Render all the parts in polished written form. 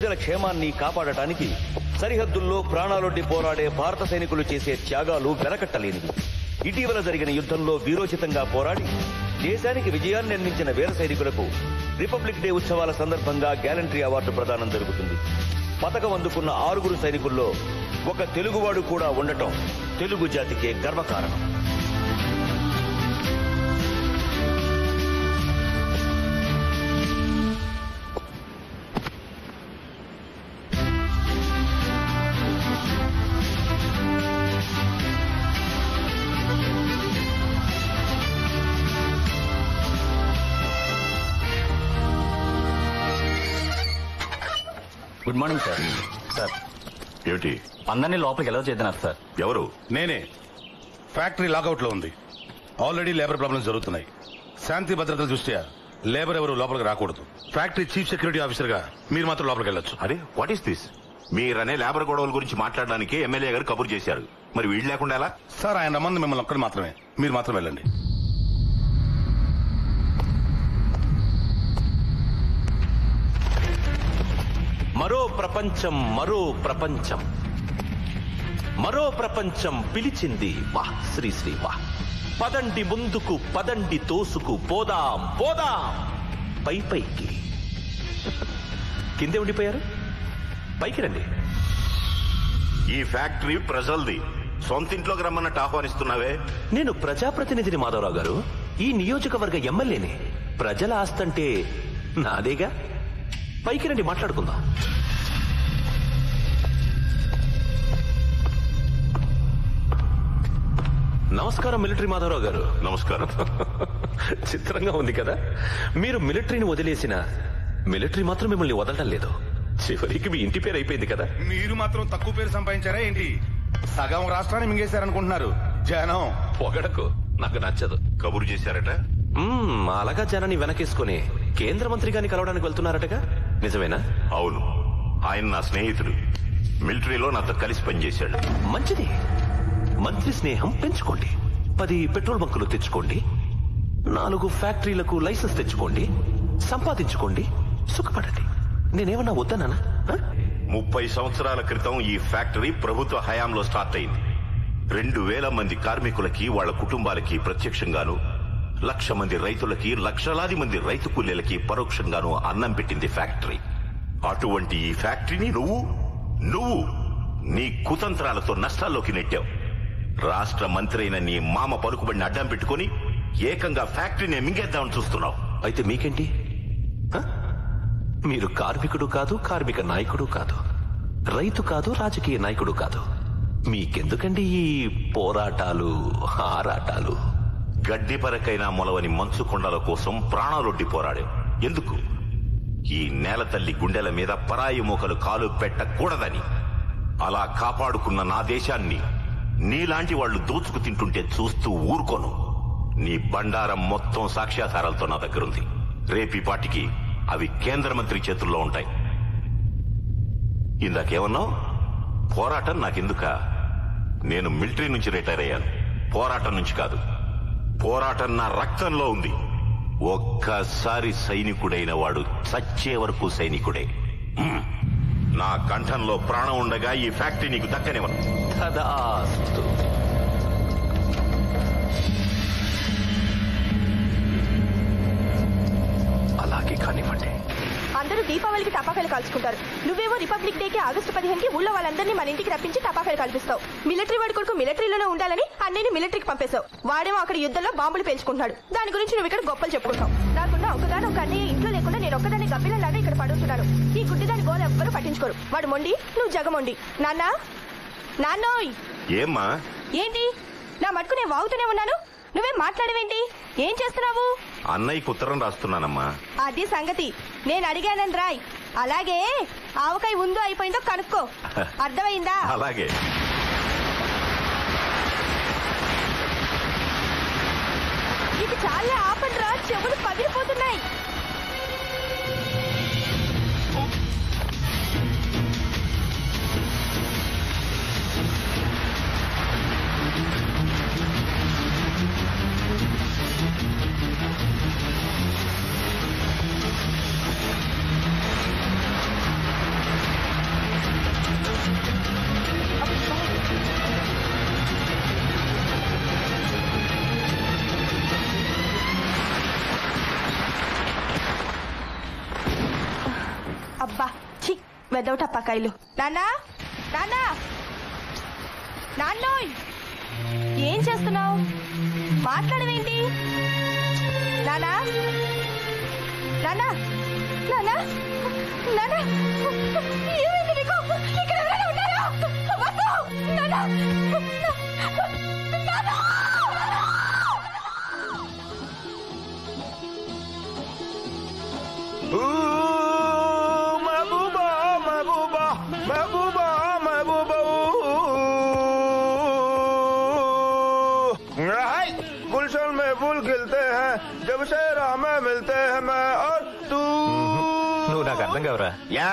బిడ్డల క్షేమాన్ని కాపాడటానికి సరిహద్దుల్లో ప్రాణాలొడ్డి పోరాడే భారత సైనికులు చేసే త్యాగాలు వెనకట్టలేనివి. ఇటీవల జరిగిన యుద్ధంలో వీరోచితంగా పోరాడి దేశానికి విజయాన్ని అందించిన వీర సైనికులకు రిపబ్లిక్ డే ఉత్సవాల సందర్భంగా గ్యాలంటరీ అవార్డు ప్రదానం జరుగుతుంది. పతకం అందుకున్న 6 సైనికుల్లో ఒక తెలుగువాడు కూడా ఉండటం తెలుగు జాతికే గర్వకారణం. Good morning sir. సార్ ఏమిటి? అందరినీ లోపలికి ఎలా చేద్దారు సార్? ఎవరు? నేనే. ఫ్యాక్టరీ లాకౌట్ లో ఉంది. ఆల్రెడీ లేబర్ ప్రాబ్లమ్స్ జరుగుతున్నాయి. శాంతి భద్రతల దృష్ట్యా లేబర్ ఎవరు లోపలికి రాకూడదు. ఫ్యాక్టరీ చీఫ్ సెక్యూరిటీ ఆఫీసర్ గా మీరు మాత్రం లోపలికి వెళ్ళొచ్చు. అరే, వాట్ ఈస్ దిస్? మీరనే లేబర్ గొడవల గురించి మాట్లాడడానికి ఎమ్మెల్యే గారు కబురు చేశారు. మరి వీళ్ళు లేకుండా ఎలా? సార్, ఆయన రమ్మంది మిమ్మల్ని ఒక్కరు మాత్రమే. మీరు మాత్రం వెళ్ళండి. మరో ప్రపంచం, మరో ప్రపంచం, మరో ప్రపంచం పిలిచింది. వాహ్ శ్రీ శ్రీ వాహ్. పదండి ముందుకు, పదండి తోసుకు, పోదాం పోదాం పైకి. కిందే ఉండిపోయారు, పైకి రండి. ఈ ఫ్యాక్టరీ ప్రజల్ది. సొంతింట్లోకి రమ్మన్నట్టు ఆహ్వానిస్తున్నావే. నేను ప్రజాప్రతినిధిని మాధవరావు గారు. ఈ నియోజకవర్గ ఎమ్మెల్యేని. ప్రజల ఆస్తంటే నాదేగా. పైకి రండి, మాట్లాడుకుందాం. నమస్కారం మిలిటరీ మాధవరావు గారు. నమస్కారం. చిత్రంగా ఉంది కదా, మీరు మిలిటరీని వదిలేసిన మిలిటరీ మాత్రం మిమ్మల్ని వదలడం లేదు. చివరికి మీ ఇంటి పేరు అయిపోయింది కదా. మీరు మాత్రం తక్కువ పేరు సంపాదించారా ఏంటి? సగం రాష్ట్రాన్ని మింగేశారనుకుంటున్నారు జనం. పొగడకు, నాకు నచ్చదు. కబురు చేశారట. అలాగా జనాన్ని వెనకేసుకుని కేంద్ర మంత్రి గారిని కలవడానికి వెళ్తున్నారటగా, నిజమేనా? అవును, ఆయన నా స్నేహితుడు. మిలిటరీలో నాతో కలిసి పనిచేశాడు. మంచిది. మంత్రి స్నేహం పెంచుకోండి. 10 పెట్రోల్ బంకులు తెచ్చుకోండి, 4 ఫ్యాక్టరీలకు లైసెన్స్ తెచ్చుకోండి, సంపాదించుకోండి, సుఖపడండి. నేనేమన్నా వద్దనా? 30 సంవత్సరాల క్రితం ఈ ఫ్యాక్టరీ ప్రభుత్వ హయాంలో స్టార్ట్ అయింది. 2000 మంది కార్మికులకి, వాళ్ల కుటుంబాలకి ప్రత్యక్షంగాను, 1,00,000 మంది రైతులకి, లక్షలాది మంది రైతు కూలీలకి పరోక్షంగాను అన్నం పెట్టింది ఫ్యాక్టరీ. అటువంటి ఈ ఫ్యాక్టరీని నువ్వు నీ కుతంత్రాలతో నష్టాల్లోకి నెట్టావు. రాష్ట్ర మంత్రి అయిన నీ మామ పలుకుబడిని అడ్డం పెట్టుకుని ఏకంగా ఫ్యాక్టరీని మింగేద్దామని చూస్తున్నావు. అయితే మీకేంటి? మీరు కార్మికుడు కాదు, కార్మిక నాయకుడు కాదు, రైతు కాదు, రాజకీయ నాయకుడు కాదు. మీకెందుకండి ఈ పోరాటాలు, ఆరాటాలు? గడ్డి పరకైనా మొలవని మంచు కొండల కోసం ప్రాణాలొడ్డి పోరాడావు. ఎందుకు? ఈ నేల తల్లి గుండెల మీద పరాయి మోకలు కాలు పెట్టకూడదని. అలా కాపాడుకున్న నా దేశాన్ని నీలాంటి వాళ్లు దోచుకు తింటుంటే చూస్తూ ఊరుకోను. నీ బండారం మొత్తం సాక్ష్యాధారాలతో నా దగ్గరుంది. రేపీ పాటికి అవి కేంద్ర మంత్రి చేతుల్లో ఉంటాయి. ఇందాకేమన్నావు? పోరాటం నాకెందుక? నేను మిలిటరీ నుంచి రిటైర్ అయ్యాను. పోరాటం నుంచి కాదు. పోరాటం నా రక్తంలో ఉంది. ఒక్కసారి సైనికుడైన వాడు చచ్చే వరకు సైనికుడే. నా కంఠంలో ప్రాణం ఉండగా ఈ ఫ్యాక్టరీ నీకు దక్కనివ్వను. తదాస్తు. అలాగే కానివ్వండి. అందరూ దీపావళికి టపాకాయలు కాల్చుకుంటారు. నువ్వేమో రిపబ్లిక్ డేకి ఆగస్టు 15కి ఊళ్ళో వాళ్ళందరినీ మన ఇంటికి రప్పించి టపాకాయలు కాల్పిస్తావు. మిలిటరీ వాడి కొడుకు మిలిటరీలోనే ఉండాలని అన్నయ్యని మిలిటరీకి పంపేశావు. వాడేమో అక్కడ యుద్ధంలో బాంబులు పేల్చుకుంటున్నాడు. దాని గురించి నువ్వు ఇక్కడ గొప్పలు చెప్పుకుంటావు. నాకున్న ఒకదాని ఒక అన్నయ్య ఇంట్లో లేకుండా నేను ఒక్కదాన్ని గబ్బిలలాగా ఇక్కడ పడుతున్నాను. ఈ గుడ్డిదాని గోలు ఎవ్వరూ పట్టించుకోరు. వాడు మొండి, నువ్వు జగమొండి. నాన్నోయ్. ఏమ్మా? ఏంటి? నా మటుకు నేను వాగుతూనే ఉన్నాను, నువ్వేం మాట్లాడవేంటి? ఏం చేస్తున్నావు? అన్నయ్యకు ఉత్తరం రాస్తున్నానమ్మా. అది సంగతి. నేను అడిగానని రాయ్. అలాగే ఆవకాయ ఉందో అయిపోయిందో కనుక్కో. అర్థమైందా? అలాగే. ఇది చాలా ఆపండ్రా, చెవులు పగిలిపోతున్నాయి. అబ్బా ఛీ వెదవ టపాకాయలు. నాన్నా నాన్నా నాన్నోయ్ ఏం చేస్తున్నావు? మాట్లాడవేంటి? నానా నానా నానా నానా ఏమైంది నీకు? ఇక్కడ ఎవరైనా ఉన్నారా? వద్దు నానా నానా. महबूबा महबूबा महबूबा महबूबा गुलशन में फूल खिलते हैं जब से राह में मिलते हैं मैं और तू. నువ్వు నాకు అర్థం కావరా? యా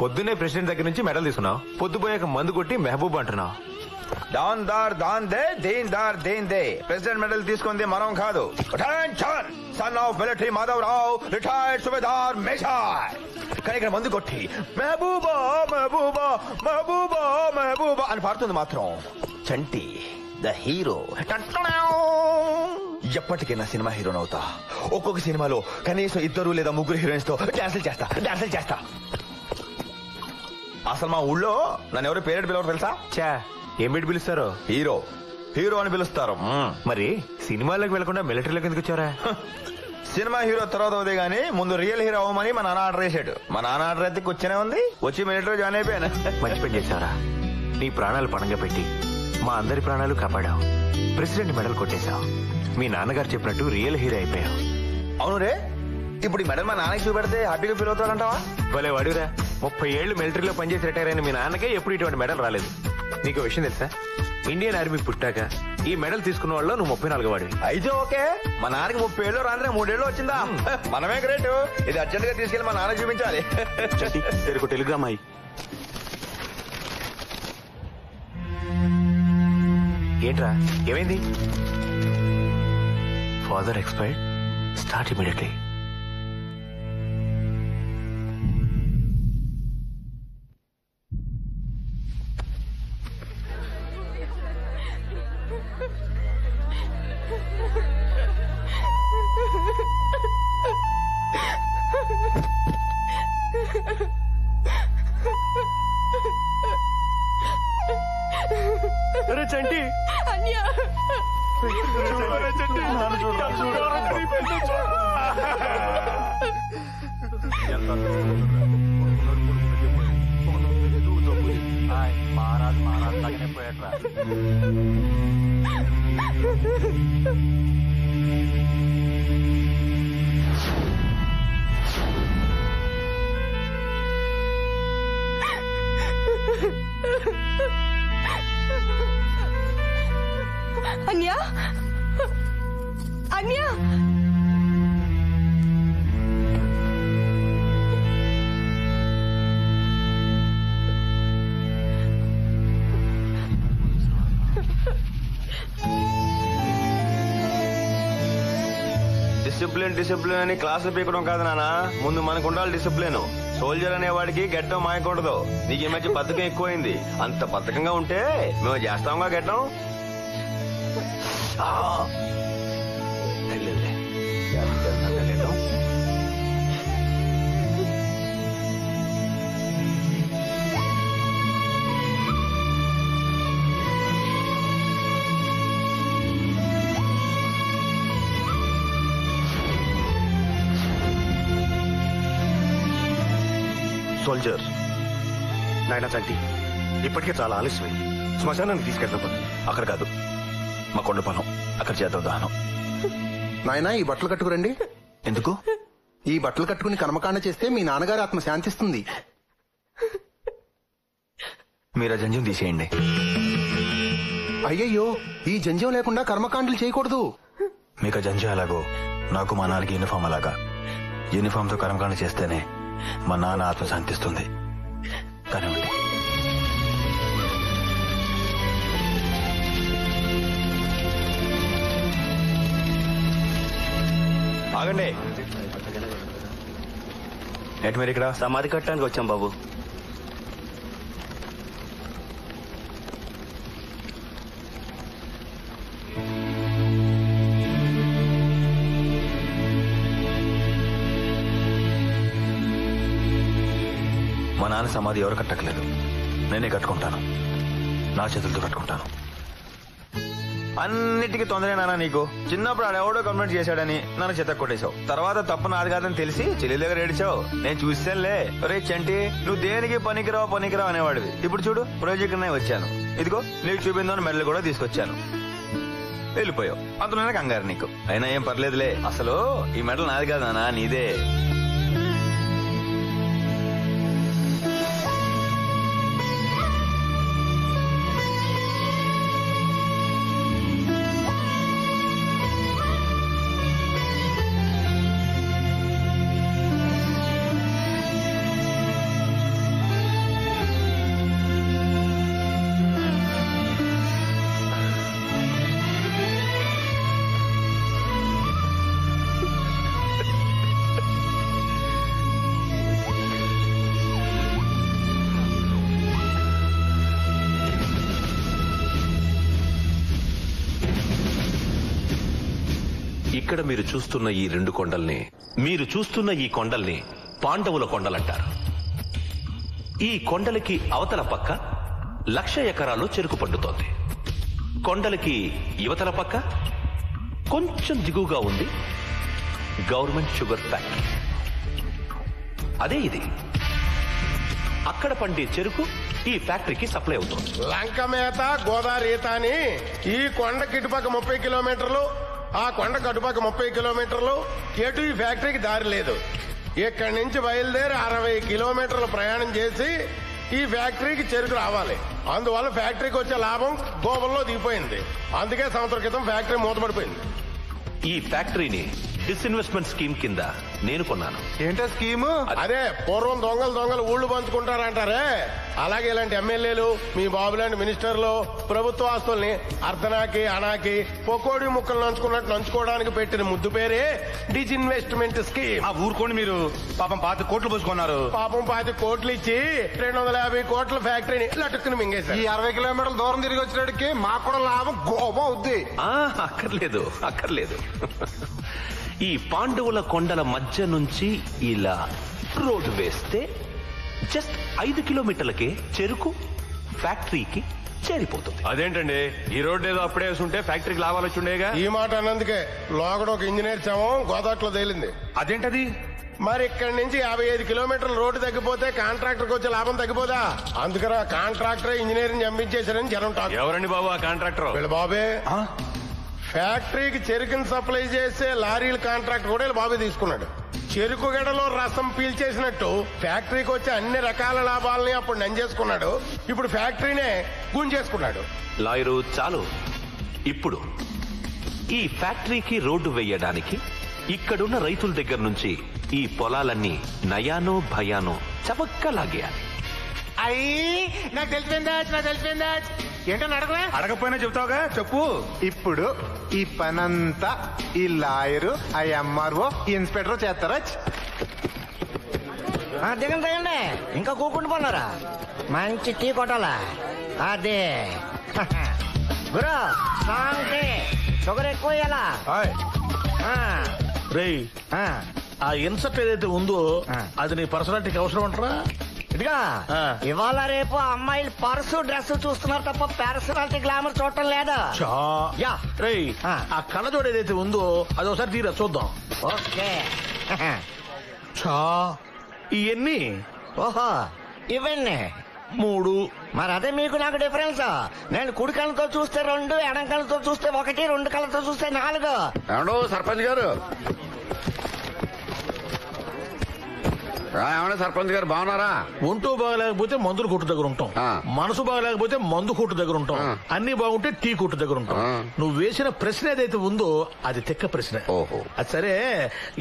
పొద్దున్నే ప్రెసిడెంట్ దగ్గర నుంచి మెడల్ తీసుకున్నావు, పొద్దుపోయాక మందు కొట్టి మెహబూబ్ అంటున్నావు. దాన్ దార్ దాన్ దే దీన్ దార్ దీన్ దే. ప్రెసిడెంట్ మెడల్ తీసుకుంది మనం కాదు. Attention son of military Madhavarao retired subedar major. కానీ ఇక్కడ మందు కొట్టి మెహబూబా మెహబూబా మెహబూబా మెహబూబా అని పాడుతుంది మాత్రం చంటి ద హీరో. ఎప్పటికైనా సినిమా హీరోనవుతా. ఒక్కొక్క సినిమాలో కనీసం 2 లేదా 3 హీరోయిన్స్ తో డాన్సులు చేస్తా. అసలు మా ఊళ్ళో నన్ను ఎవరు పేరెడ్ పిలవరు తెలుసా? చా ఏం పెట్టి పిలుస్తారు? హీరో అని పిలుస్తారు. మరి సినిమాలోకి వెళ్లకుండా మిలిటరీలోకి ఎందుకు వచ్చారా? సినిమా హీరో తర్వాత అవుతాయి గానీ ముందు రియల్ హీరో అవ్వమని మా నాన్న ఆర్డర్ చేశాడు. మా నాన్న ఆర్డర్ అయితే కూర్చొనే ఉంది. వచ్చి మిలిటరీ జాయిన్ అయిపోయాను. మంచి పని చేశారా? నీ ప్రాణాలు పణంగా పెట్టి మా అందరి ప్రాణాలు కాపాడావు. President medal కొట్టేశావు. మీ నాన్నగారు చెప్పినట్టు రియల్ హీరో అయిపోయావు. అవును రే, ఇప్పుడు ఈ మెడల్ మా నాన్నకి చూపెడితే హ్యాపీగా ఫీల్ అవుతాడంటావా? భలే వాడిరా, 30 ఏళ్లు మిలిటరీలో పనిచేసి రిటైర్ అయిన మీ నాన్నకే ఎప్పుడు ఇటువంటి మెడల్ రాలేదు. నీకు విషయం తెలుసా? ఇండియన్ ఆర్మీ పుట్టాక ఈ మెడల్ తీసుకున్న వాళ్ళు నువ్వు 34 వాడివి. అయితే ఓకే, మా నాన్నకి 30 ఏళ్ళు రాంద్రే 3 ఏళ్ళు వచ్చిందా? మనమే గ్రేట్. ఇది అర్జెంట్ గా తీసుకెళ్లి మా నాన్న చూపించాలి. తెరకు టెలిగ్రామ్ అయ్యి ఏంట్రా ఏమైంది? Father expired, start immediately. Chanti అన్యా మహారాజ్ లాగానే పోయాట్రా. అన్యా అన్యా డిసిప్లిన్ అని క్లాసులు పీకడం కాదు నాన్న, ముందు మనకు ఉండాలి డిసిప్లిన్. సోల్జర్ అనే వాడికి గెట్టం మాయకూడదు. నీకు ఈ మధ్య బద్ధకం ఎక్కువైంది. అంత బద్ధకంగా ఉంటే మేము చేస్తాంగా గెట్టం. సోల్జర్ నాయన చంటి, ఇప్పటికే చాలా ఆలస్యమైంది. శ్మశానానికి తీసుకెళ్తాం. అక్కడ కాదు, మా కొండ పొలం, అక్కడ చేద్దాం దహనం. నాయనా ఈ బట్టలు కట్టుకురండి. ఎందుకు? ఈ బట్టలు కట్టుకుని కర్మకాండ చేస్తే మీ నాన్నగారి ఆత్మ శాంతిస్తుంది. మీరు ఆ జంజం తీసేయండి. అయ్యయ్యో, ఈ జంజం లేకుండా కర్మకాండలు చేయకూడదు. మీకు ఆ జంజం ఎలాగో నాకు మా నాన్నకి యూనిఫామ్ అలాగా. యూనిఫామ్ తో కర్మకాండ చేస్తేనే మా నాన్న ఆత్మ శాంతిస్తుంది. కానివ్వండి. ఆగండి. ఏంటి మీరు ఇక్కడ? సమాధి కట్టడానికి వచ్చాం బాబు. మా నాన్న సమాధి ఎవరు కట్టకలేదు, నేనే కట్టుకుంటాను. నా చేతులతో కట్టుకుంటాను. అన్నిటికీ తొందరేనా నీకు? చిన్నప్పుడు ఆడెవడో కంప్లైంట్ చేశాడని నన్ను చెత్త కొట్టేశావు. తర్వాత తప్పు నాది కాదని తెలిసి చెల్లి దగ్గర ఏడిచావు. నేను చూసానులే. రే చంటి, నువ్వు దేనికి పనికిరావు అనేవాడివి. ఇప్పుడు చూడు, ప్రాజెక్ట్ వచ్చాను. ఇదిగో నీకు చూపిందని మెడలు కూడా తీసుకొచ్చాను. వెళ్ళిపోయావు. అందులోనే కంగారు నీకు. అయినా ఏం పర్లేదులే. అసలు ఈ మెడల్ నాది కాదు నాన్న, నీదే. ఇక్కడ మీరు చూస్తున్న ఈ కొండల్ని పాండవుల కొండలంటారు. ఈ కొండలకి అవతల పక్క 1,00,000 ఎకరాలు చెరుకు పండుతోంది. కొండలకి యువతల పక్క కొంచెం దిగువగా ఉంది గవర్నమెంట్ షుగర్ ఫ్యాక్టరీ. అదే ఇది. అక్కడ పండే చెరుకు ఈ ఫ్యాక్టరీకి సప్లై అవుతుంది. లంక మేత గోదావరి ఈత అని ఈ కొండ కిటుపక్క 30 కిలోమీటర్లు, ఆ కొండ కటుపక్క 30 కిలోమీటర్లు. ఎటు ఈ ఫ్యాక్టరీకి దారి లేదు. ఇక్కడి నుంచి బయలుదేరి 60 కిలోమీటర్లు ప్రయాణం చేసి ఈ ఫ్యాక్టరీకి చెరుకు రావాలి. అందువల్ల ఫ్యాక్టరీకి వచ్చే లాభం గోబల్లో దిగిపోయింది. అందుకే సంవత్సరం క్రితం ఫ్యాక్టరీ మూతపడిపోయింది. ఈ ఫ్యాక్టరీని డిస్ఇన్వెస్ట్మెంట్ స్కీమ్ కింద నేను కొన్నాను. ఏంటో స్కీము? అదే పూర్వం దొంగలు ఊళ్ళు పంచుకుంటారంటారే, అలాగే ఇలాంటి ఎమ్మెల్యేలు, మీ బాబు లాంటి మినిస్టర్లు ప్రభుత్వ ఆస్తుల్ని అర్ధనాకి అనాకి పొకోడి ముక్కలు నంచుకోవడానికి పెట్టిన ముద్దు పేరే డిస్ఇన్వెస్ట్మెంట్ స్కీమ్. ఆ ఊరుకోండి మీరు. పాపం 5 కోట్లు పోసుకున్నారు. పాపం 5 కోట్లు ఇచ్చి 250 కోట్ల ఫ్యాక్టరీని లటుక్కుని మింగేశారు. ఈ 60 కిలోమీటర్ల దూరం తిరిగి వచ్చినడికి మాకు కూడా లాభం గోపం అవుద్ది. అక్కర్లేదు. ఈ పాండవుల కొండల మధ్య నుంచి ఇలా రోడ్డు వేస్తే జస్ట్ 5 కిలోమీటర్లకే చెరుకు ఫ్యాక్టరీకి చేరిపోతుంది. అదేంటండి, ఈ రోడ్డు ఏదో అప్పుడే వేసుంటే ఫ్యాక్టరీకి లాభాలు వచ్చుండేగా. ఈ మాట అన్నందుకే లోగడ ఒక ఇంజనీర్ శవం గోదాట్లో తేలింది. అదేంటది? మరి ఇక్కడి నుంచి 55 కిలోమీటర్ల రోడ్డు తగ్గిపోతే కాంట్రాక్టర్కి వచ్చే లాభం తగ్గిపోదా? అందుకని కాంట్రాక్టర్ ఇంజనీరింగ్ చంపించేశారని జనం టాక్. ఎవరండి బాబు ఆ కాంట్రాక్టర్? వీళ్ళ బాబే. ఫ్యాక్టరీకి చెరుకుని సప్లై చేసే లారీల కాంట్రాక్ట్ కూడా వీళ్ళ బాబే తీసుకున్నాడు. చెరుకు గడలో రసం పీల్చేసినట్టు ఫ్యాక్టరీకి వచ్చే అన్ని రకాల లాభాలని అప్పుడు నంజేసుకున్నాడు. ఇప్పుడు ఫ్యాక్టరీనే గుంజేసుకున్నాడు. లాయరు చాలు. ఇప్పుడు ఈ ఫ్యాక్టరీకి రోడ్డు వేయడానికి ఇక్కడున్న రైతుల దగ్గర నుంచి ఈ పొలాలన్నీ నయానో భయానో చవక్క లాగేయాలి. నాకు తెలిసిపోయిందా ఏంటో అడగలే? అడగపోయినా చెప్తావుగా, చెప్పు. ఇప్పుడు ఈ పనంతా ఈ లాయరు, ఆ ఎంఆర్ఓ, ఇన్స్పెక్టర్ చేస్తారా? దిగండి ఇంకా కూకుంటూ పోన్నారా? మంచి టీ కొట్టాలా? అదే గురు సాంగ్కి షుగర్ ఎక్కువ ఇయ్యాలా? రేయ్, ఆ ఇన్సర్ట్ ఏదైతే ఉందో అది నీ పర్సనాలిటీకి అవసరం అంటారా? ఇదిగా ఇవాళ రేపు అమ్మాయిలు పర్సు డ్రెస్ చూస్తున్నారు తప్ప పర్సనాలిటీ గ్లామర్ చూడటం లేదా? రేయ్, ఆ కళ్ళజోడు ఏదైతే ఉందో అది ఒకసారి తీరా చూద్దాం. ఓకే. ఇవన్నీ ఓహో ఇవన్నీ 3. మరి అదే మీకు నాకు డిఫరెన్స్. నేను కుడి కళ్ళతో చూస్తే 2, ఎడం కళ్ళతో చూస్తే 1, 2 కళ్ళతో చూస్తే 4. ఏమండో సర్పంచ్ గారు, ఏమన్నా సర్పంచ్ గారు బాగున్నారా? ఒంటూ బాగలేకపోతే మందుల కొట్టు దగ్గర ఉంటాం, మనసు బాగలేకపోతే మందు కొట్టు దగ్గర ఉంటాం, అన్ని బాగుంటే టీ కొట్టు దగ్గర ఉంటాం. నువ్వు వేసిన ప్రశ్న ఏదైతే ఉందో అది తెక్క ప్రశ్న. అది సరే,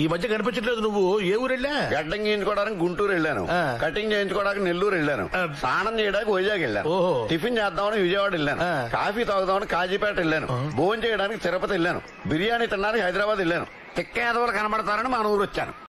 ఈ మధ్య కనిపించట్లేదు. నువ్వు ఏ ఊరు వెళ్ళా? గడ్డం చేయించుకోవడానికి గుంటూరు వెళ్ళాను, కటింగ్ చేయించుకోవడానికి నెల్లూరు వెళ్ళాను, స్నానం చేయడానికి వైజాగ్ వెళ్ళాను, టిఫిన్ చేద్దామని విజయవాడ వెళ్ళాను, కాఫీ తాగుదామని కాజీపేట వెళ్ళాను, భోజనం చేయడానికి తిరుపతి వెళ్ళాను, బిర్యానీ తినడానికి హైదరాబాద్ వెళ్ళాను. తిక్క ఏదోలు కనబడతారని మన ఊరు వచ్చాను.